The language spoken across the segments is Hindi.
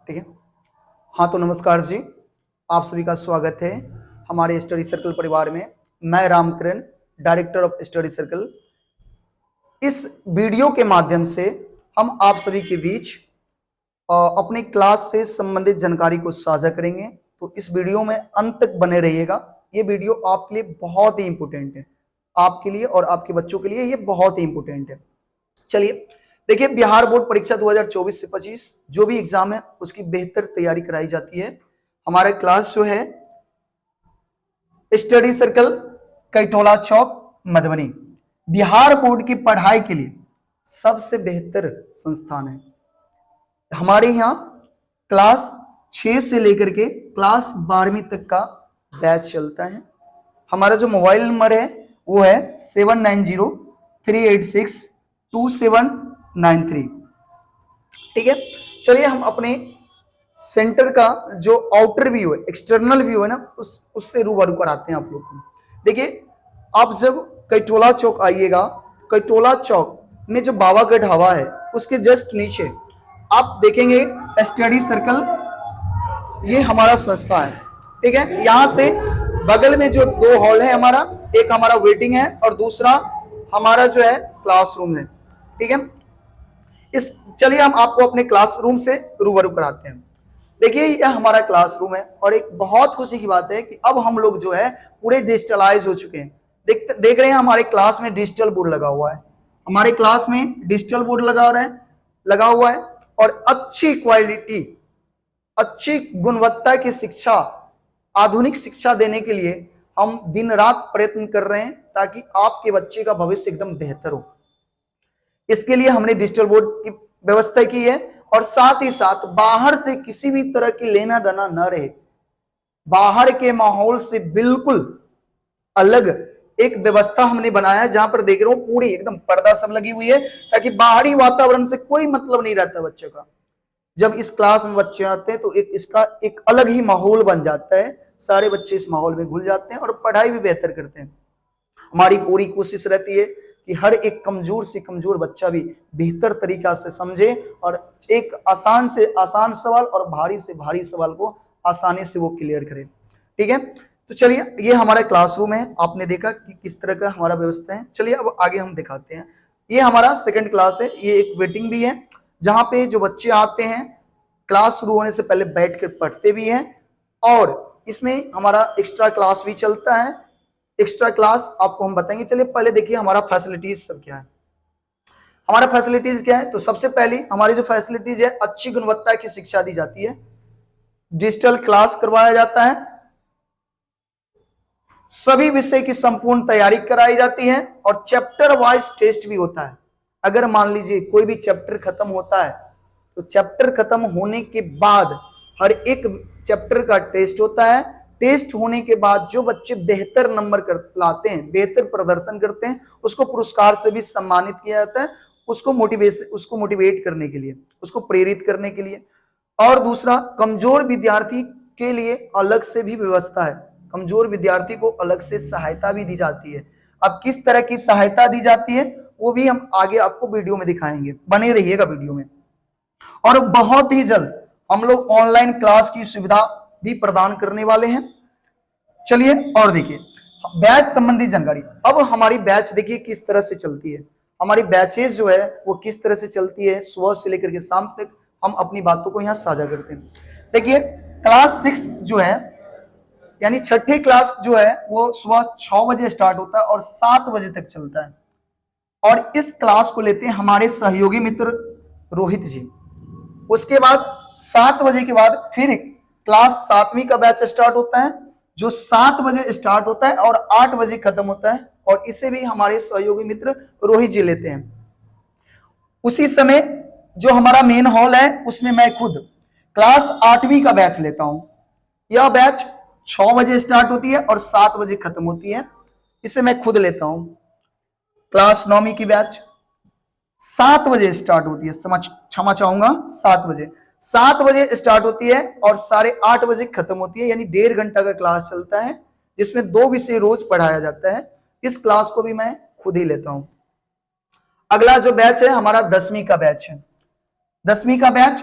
ठीक है। हाँ तो नमस्कार जी, आप सभी का स्वागत है हमारे स्टडी सर्कल परिवार में। मैं Ramkaran, director of study circle. इस वीडियो के माध्यम से हम आप सभी के बीच अपनी क्लास से संबंधित जानकारी को साझा करेंगे। तो इस वीडियो में अंत तक बने रहिएगा। ये वीडियो आपके लिए बहुत ही इंपॉर्टेंट है, आपके लिए और आपके बच्चों के लिए ये बहुत ही इंपॉर्टेंट है। चलिए देखिए, बिहार बोर्ड परीक्षा 2024 से 25 जो भी एग्जाम है उसकी बेहतर तैयारी कराई जाती है। हमारा क्लास जो है स्टडी सर्कल कैटोला चौक मधुबनी बिहार बोर्ड की पढ़ाई के लिए सबसे बेहतर संस्थान है। हमारे यहाँ क्लास 6 से लेकर के क्लास 12वीं तक का बैच चलता है। हमारा जो मोबाइल नंबर है वो है 7903862793। ठीक है। चलिए हम अपने सेंटर का जो आउटर व्यू है, एक्सटर्नल व्यू है ना, उससे रूबरू कराते हैं आप लोग को। देखिए, आप जब कैटोला चौक आइएगा, कैटोला चौक में जो बाबागढ़ ढाबा है उसके जस्ट नीचे आप देखेंगे स्टडी सर्कल, ये हमारा संस्था है। ठीक है। यहाँ से बगल में जो 2 हॉल है हमारा, एक हमारा वेटिंग है और दूसरा हमारा जो है क्लासरूम है। ठीक है। चलिए हम आपको अपने क्लासरूम से रूबरू कराते हैं। देखिए, यह हमारा क्लासरूम है और एक बहुत खुशी की बात है कि अब हम लोग जो है पूरे डिजिटलाइज हो चुके हैं। देख रहे हैं हमारे क्लास में डिजिटल बोर्ड लगा हुआ है। हमारे क्लास में डिजिटल बोर्ड लगा हुआ है और अच्छी क्वालिटी, अच्छी गुणवत्ता की शिक्षा, आधुनिक शिक्षा देने के लिए हम दिन रात प्रयत्न कर रहे हैं ताकि आपके बच्चे का भविष्य एकदम बेहतर हो। इसके लिए हमने डिजिटल बोर्ड की व्यवस्था की है और साथ ही साथ बाहर से किसी भी तरह की लेना देना न रहे। बाहर के माहौल से बिल्कुल अलग एक व्यवस्था हमने बनाया है, जहां पर देख रहे हो पूरी एकदम पर्दा सब लगी हुई है ताकि बाहरी वातावरण से कोई मतलब नहीं रहता बच्चे का। जब इस क्लास में बच्चे आते हैं तो इसका एक अलग ही माहौल बन जाता है। सारे बच्चे इस माहौल में घुल जाते हैं और पढ़ाई भी बेहतर करते हैं। हमारी पूरी कोशिश रहती है कि हर एक कमजोर से कमजोर बच्चा भी बेहतर तरीका से समझे और एक आसान से आसान सवाल और भारी से भारी सवाल को आसानी से वो क्लियर करे। ठीक है। तो चलिए, ये हमारा क्लासरूम है। आपने देखा कि किस तरह का हमारा व्यवस्था है। चलिए अब आगे हम दिखाते हैं। ये हमारा सेकंड क्लास है। ये एक वेटिंग भी है जहां पे जो बच्चे आते हैं क्लास शुरू होने से पहले बैठकर पढ़ते भी हैं और इसमें हमारा एक्स्ट्रा क्लास भी चलता है। एक्स्ट्रा क्लास आपको हम बताएंगे। चलिए पहले देखिए हमारा फैसिलिटीज सब क्या है। हमारा फैसिलिटीज क्या है, तो सबसे पहले हमारी जो फैसिलिटीज है, अच्छी गुणवत्ता की शिक्षा दी जाती है, डिजिटल क्लास करवाया जाता है, सभी विषय की संपूर्ण तैयारी कराई जाती है और चैप्टर वाइज टेस्ट भी होता है। अगर मान लीजिए कोई भी चैप्टर खत्म होता है तो चैप्टर खत्म होने के बाद हर एक चैप्टर का टेस्ट होता है। टेस्ट होने के बाद जो बच्चे बेहतर नंबर लाते हैं, बेहतर प्रदर्शन करते हैं, उसको पुरस्कार से भी सम्मानित किया जाता है। उसको मोटिवेट करने के लिए, उसको प्रेरित करने के लिए। और दूसरा, कमजोर विद्यार्थी के लिए अलग से भी व्यवस्था है। कमजोर विद्यार्थी को अलग से सहायता भी दी जाती है। अब किस तरह की सहायता दी जाती है वो भी हम आगे आपको वीडियो में दिखाएंगे, बने रहिएगा वीडियो में। और बहुत ही जल्द हम लोग ऑनलाइन क्लास की सुविधा भी प्रदान करने वाले हैं। चलिए और देखिए बैच संबंधी जानकारी। अब हमारी बैच देखिए किस तरह से चलती है। हमारी बैचेज जो है वो किस तरह से चलती है, सुबह से लेकर के शाम तक हम अपनी बातों को यहाँ साझा करते हैं। देखिए, क्लास 6 जो है यानी छठी क्लास जो है वो सुबह 6 बजे स्टार्ट होता है और 7 बजे तक चलता है। और इस क्लास को लेते हैं हमारे सहयोगी मित्र रोहित जी। उसके बाद 7 बजे के बाद फिर क्लास 7वीं का बैच स्टार्ट होता है जो 7 बजे स्टार्ट होता है और 8 बजे खत्म होता है और इसे भी हमारे सहयोगी मित्र रोहित जी लेते हैं। उसी समय जो हमारा मेन हॉल है उसमें मैं खुद क्लास 8वीं का बैच लेता हूं। यह बैच 6 बजे स्टार्ट होती है और 7 बजे खत्म होती है। इसे मैं खुद लेता हूं। क्लास 9वीं की बैच 7 बजे स्टार्ट होती है, क्षमा चाहूंगा 7 बजे स्टार्ट होती है और 8:30 बजे खत्म होती है। यानी 1.5 घंटा का क्लास चलता है जिसमें 2 विषय रोज पढ़ाया जाता है। इस क्लास को भी मैं खुद ही लेता हूं। अगला जो बैच है हमारा 10वीं का बैच है। 10वीं का बैच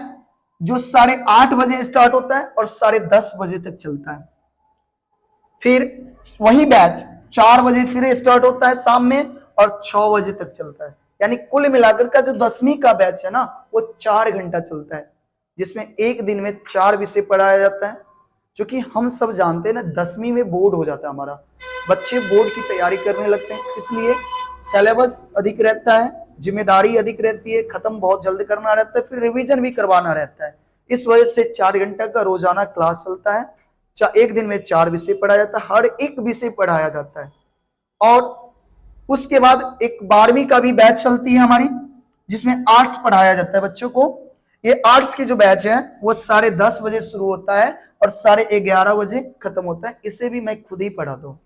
जो 8:30 स्टार्ट होता है और 10:30 तक चलता है। फिर वही बैच 4 बजे फिर स्टार्ट होता है शाम में और 6 बजे तक चलता है। यानी कुल मिलाकर का जो 10वीं का बैच है ना वो 4 घंटा चलता है, जिसमें एक दिन में 4 विषय पढ़ाया जाता है। जो कि हम सब जानते हैं ना 10वीं में बोर्ड हो जाता है हमारा, बच्चे बोर्ड की तैयारी करने लगते हैं, इसलिए सिलेबस अधिक रहता है, जिम्मेदारी अधिक रहती है, खत्म बहुत जल्द करना रहता है, फिर रिवीजन भी करवाना रहता है। इस वजह से 4 घंटा का रोजाना क्लास चलता है। एक दिन में 4 विषय पढ़ाया जाता है, हर एक विषय पढ़ाया जाता है। और उसके बाद एक 12वीं का भी बैच चलती है हमारी, जिसमें आर्ट्स पढ़ाया जाता है बच्चों को। ये आर्ट्स की जो बैच है वो 10:30 शुरू होता है और 11:30 खत्म होता है। इसे भी मैं खुद ही पढ़ाता हूँ,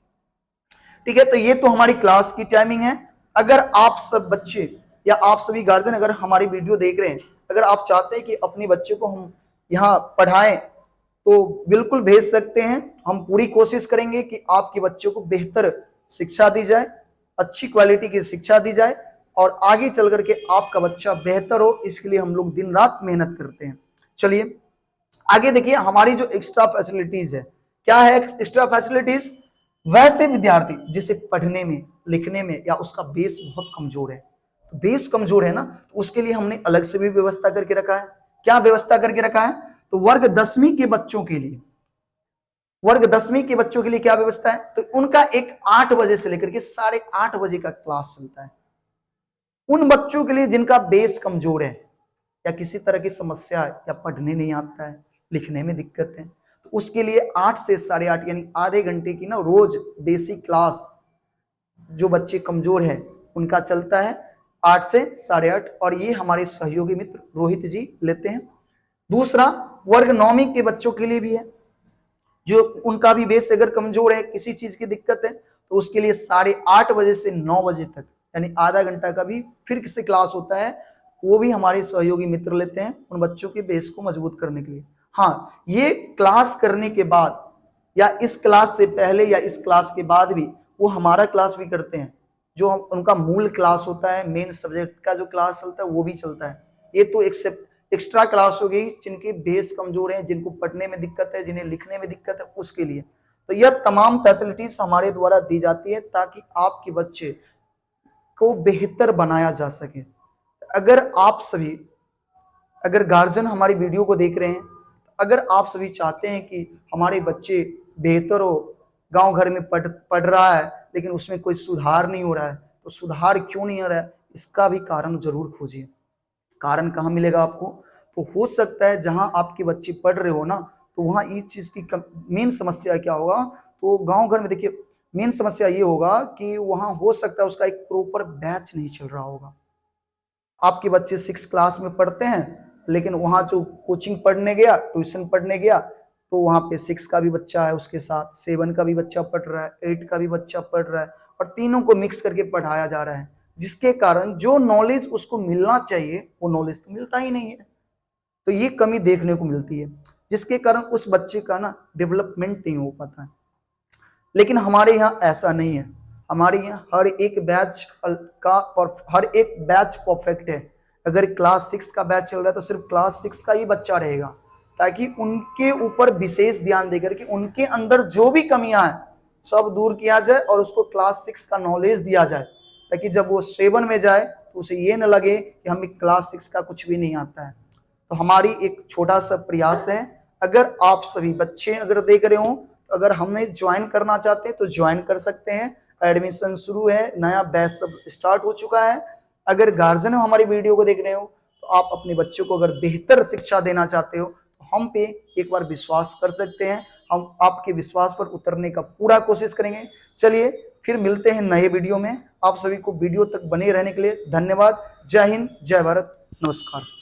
ठीक है। तो ये तो हमारी क्लास की टाइमिंग है। अगर आप सब बच्चे या आप सभी गार्जियन अगर हमारी वीडियो देख रहे हैं, अगर आप चाहते हैं कि अपने बच्चे को हम यहाँ पढ़ाएं तो बिल्कुल भेज सकते हैं। हम पूरी कोशिश करेंगे कि आपके बच्चों को बेहतर शिक्षा दी जाए, अच्छी क्वालिटी की शिक्षा दी जाए और आगे चल करके आपका बच्चा बेहतर हो, इसके लिए हम लोग दिन रात मेहनत करते हैं। चलिए आगे देखिए, हमारी जो एक्स्ट्रा फैसिलिटीज है, क्या है एक्स्ट्रा फैसिलिटीज? वैसे विद्यार्थी जिसे पढ़ने में लिखने में या उसका बेस बहुत कमजोर है, तो बेस कमजोर है ना, तो उसके लिए हमने अलग से भी व्यवस्था करके रखा है। क्या व्यवस्था करके रखा है? तो वर्ग 10वीं के बच्चों के लिए, वर्ग 10वीं के बच्चों के लिए क्या व्यवस्था है? तो उनका एक 8 बजे से लेकर के 8:30 का क्लास चलता है। उन बच्चों के लिए जिनका बेस कमजोर है या किसी तरह की समस्या है या पढ़ने नहीं आता है, लिखने में दिक्कत है, तो उसके लिए 8 से 8:30 यानी आधे घंटे की ना रोज बेसिक क्लास जो बच्चे कमजोर है उनका चलता है 8 से 8:30। और ये हमारे सहयोगी मित्र रोहित जी लेते हैं। दूसरा वर्ग 9वीं के बच्चों के लिए भी है, जो उनका भी बेस अगर कमजोर है, किसी चीज की दिक्कत है, तो उसके लिए 8:30 से 9 बजे तक यानी आधा घंटा का भी फिर से क्लास होता है। वो भी हमारे सहयोगी मित्र लेते हैं उन बच्चों के बेस को मजबूत करने के लिए। हाँ, ये क्लास करने के बाद या इस क्लास से पहले या इस क्लास के बाद भी वो हमारा क्लास भी करते हैं, जो उनका मूल क्लास होता है, मेन सब्जेक्ट का जो क्लास चलता है वो भी चलता है। ये तो एक्स्ट्रा क्लास हो गई जिनके बेस कमजोर है, जिनको पढ़ने में दिक्कत है, जिन्हें लिखने में दिक्कत है, उसके लिए। तो यह तमाम फैसिलिटीज हमारे द्वारा दी जाती है ताकि आपके बच्चे को बेहतर बनाया जा सके। अगर आप सभी अगर गार्जियन हमारी वीडियो को देख रहे हैं, अगर आप सभी चाहते हैं कि हमारे बच्चे बेहतर हो, गांव घर में पढ़ रहा है लेकिन उसमें कोई सुधार नहीं हो रहा है, तो सुधार क्यों नहीं हो रहा है, इसका भी कारण जरूर खोजिए। कारण कहाँ मिलेगा आपको? तो हो सकता है जहां आपके बच्चे पढ़ रहे हो ना, तो वहां इस चीज की मेन समस्या क्या होगा? तो गांव घर में देखिए मेन समस्या ये होगा कि वहां हो सकता है उसका एक प्रॉपर बैच नहीं चल रहा होगा। आपके बच्चे 6 क्लास में पढ़ते हैं लेकिन वहां जो कोचिंग पढ़ने गया, ट्यूशन पढ़ने गया, तो वहां पे 6 का भी बच्चा है, उसके साथ 7 का भी बच्चा पढ़ रहा है, 8 का भी बच्चा पढ़ रहा है और तीनों को मिक्स करके पढ़ाया जा रहा है, जिसके कारण जो नॉलेज उसको मिलना चाहिए वो नॉलेज तो मिलता ही नहीं है। तो ये कमी देखने को मिलती है, जिसके कारण उस बच्चे का ना डेवलपमेंट नहीं हो पाता है। लेकिन हमारे यहाँ ऐसा नहीं है, हमारे यहाँ हर एक बैच परफेक्ट है। अगर क्लास 6 का बैच चल रहा है तो सिर्फ क्लास 6 का ही बच्चा रहेगा, ताकि उनके ऊपर विशेष ध्यान देकर के उनके अंदर जो भी कमियां हैं सब दूर किया जाए और उसको क्लास 6 का नॉलेज दिया जाए, ताकि जब वो 7 में जाए तो उसे ये न लगे कि हमें क्लास 6 का कुछ भी नहीं आता है। तो हमारी एक छोटा सा प्रयास है, अगर आप सभी बच्चे अगर देख रहे हो तो अगर हमें ज्वाइन करना चाहते हैं तो ज्वाइन कर सकते हैं। एडमिशन शुरू है, नया बैच सब स्टार्ट हो चुका है। अगर गार्जियन हमारी वीडियो को देख रहे हो तो आप अपने बच्चों को अगर बेहतर शिक्षा देना चाहते हो तो हम पे एक बार विश्वास कर सकते हैं। हम आपके विश्वास पर उतरने का पूरा कोशिश करेंगे। चलिए फिर मिलते हैं नए वीडियो में। आप सभी को वीडियो तक बने रहने के लिए धन्यवाद। जय हिंद, जय भारत, नमस्कार।